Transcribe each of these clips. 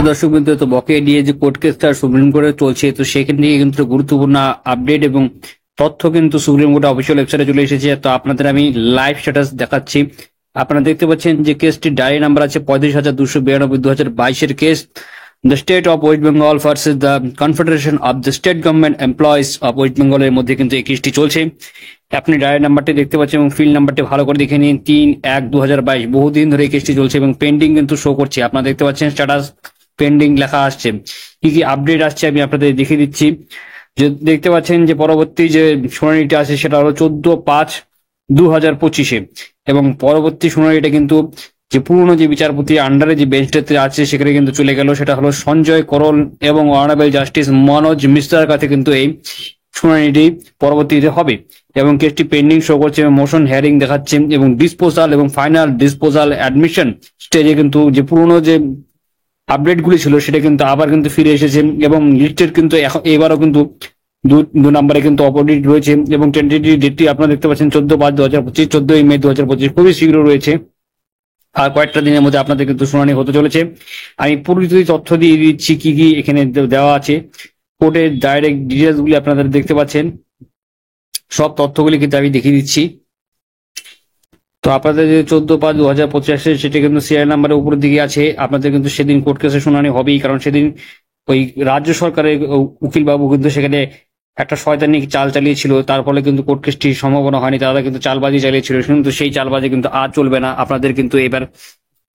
দর্শক বিন্দু, তো বকেয়া দিয়ে যে কোর্ট কেসটা সুপ্রিম কোর্টে চলছে, তো সেখান থেকে কিন্তু গুরুত্বপূর্ণ আপডেট এবং তথ্য কিন্তু সুপ্রিম কোর্ট অফিসিয়াল ওয়েবসাইটে চলে এসেছে। তো আপনাদের আমি লাইভ স্ট্যাটাস দেখাচ্ছি। আপনারা দেখতে পাচ্ছেন যে কেসটির ডায়েরি নাম্বার আছে 35,292 2022-এর case, the state of West Bengal versus the confederation of the state government employees of West বেঙ্গলের মধ্যে কিন্তু এই কেসটি চলছে। আপনি ডায়েরি নাম্বারটি দেখতে পাচ্ছেন এবং ফিল্ড নাম্বারটি ভালো করে দেখে নিন। 3/1/2022, বহুদিন ধরে এই কেসটি চলছে এবং পেন্ডিং কিন্তু শো করছে। আপনারা দেখতে পাচ্ছেন স্ট্যাটাস পেন্ডিং লেখা আসছে। কি কি আপডেট আসছে আমি আপনাদের দেখিয়ে দিচ্ছি। যে দেখতে পাচ্ছেন যে পরবর্তী যে শুনানিটা আছে সেটা হলো 14/5/2025-এ, এবং পরবর্তী শুনানিটা কিন্তু যে পুরনো যে বিচারপতি আন্ডারে যে বেঞ্চটাতে আছে সেখানে কিন্তু চলে গেল, সেটা হলো সঞ্জয় করল এবং অনারেবল জাস্টিস মনোজ মিশ্রার কাছে কিন্তু এই শুনানিটি পরবর্তীতে হবে এবং কেসটি পেন্ডিং শো করছে এবং মোশন হিয়ারিং দেখাচ্ছে এবং ডিসপোজাল এবং ফাইনাল ডিসপোজাল অ্যাডমিশন স্টেজে কিন্তু যে পুরনো যে আপডেট গুলি ছিল সেটা কিন্তু আবার কিন্তু ফিরে এসেছে এবং লিস্টের কিন্তু এবারও কিন্তু দু নম্বরে কিন্তু অপোজিট রয়েছে এবং টেন্টেটিভ ডেটটি আপনারা দেখতে পাচ্ছেন 14/5/2025, 14 মে 2025, খুবই শীঘ্র রয়েছে। আর কয়েকটা দিনের মধ্যে আপনাদের কিন্তু শুনানি হতে চলেছে। আমি পুরোপুরি তথ্য দিয়ে দিচ্ছি কি কি এখানে দেওয়া আছে। কোর্টের ডাইরেক্ট ডিটেলস গুলি আপনাদের দেখতে পাচ্ছেন, সব তথ্যগুলি কিন্তু আমি দেখিয়ে দিচ্ছি। তো আপনাদের যে 14/5/2025 সেটা কিন্তু সিআই নাম্বারের উপরের দিকে আছে। আপনাদের কিন্তু সেদিন কোর্ট কেসের শুনানি হবেই, কারণ সেদিন ওই রাজ্য সরকারের উকিল বাবু কিন্তু সেখানে একটা শয়তানি চাল চালিয়েছিল, তার ফলে কিন্তু কোর্ট কেসটি সম্ভাবনা হয়নি। তারা কিন্তু চালবাজি চালিয়েছিল, কিন্তু সেই চালবাজি কিন্তু আর চলবে না। আপনাদের কিন্তু এবার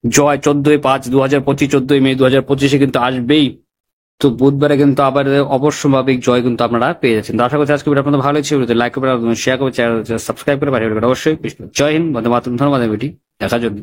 জয় 14/5/2025, 14 মে 2025-এ কিন্তু আসবেই। তো বুধবারে কিন্তু আবার অবশ্যম্ভাবিক জয় কিন্তু আপনারা পেয়ে যাচ্ছেন। তো আশা করছি আজকে ভিডিও আপনাদের ভালো লাগছে। লাইক করে, শেয়ার করে, চ্যানেল সাবস্ক্রাইব করে পাঠিয়ে অবশ্যই। জয় হিন্দ, বন্দে মাতরম, ধন্যবাদ ভিডিও দেখার জন্য।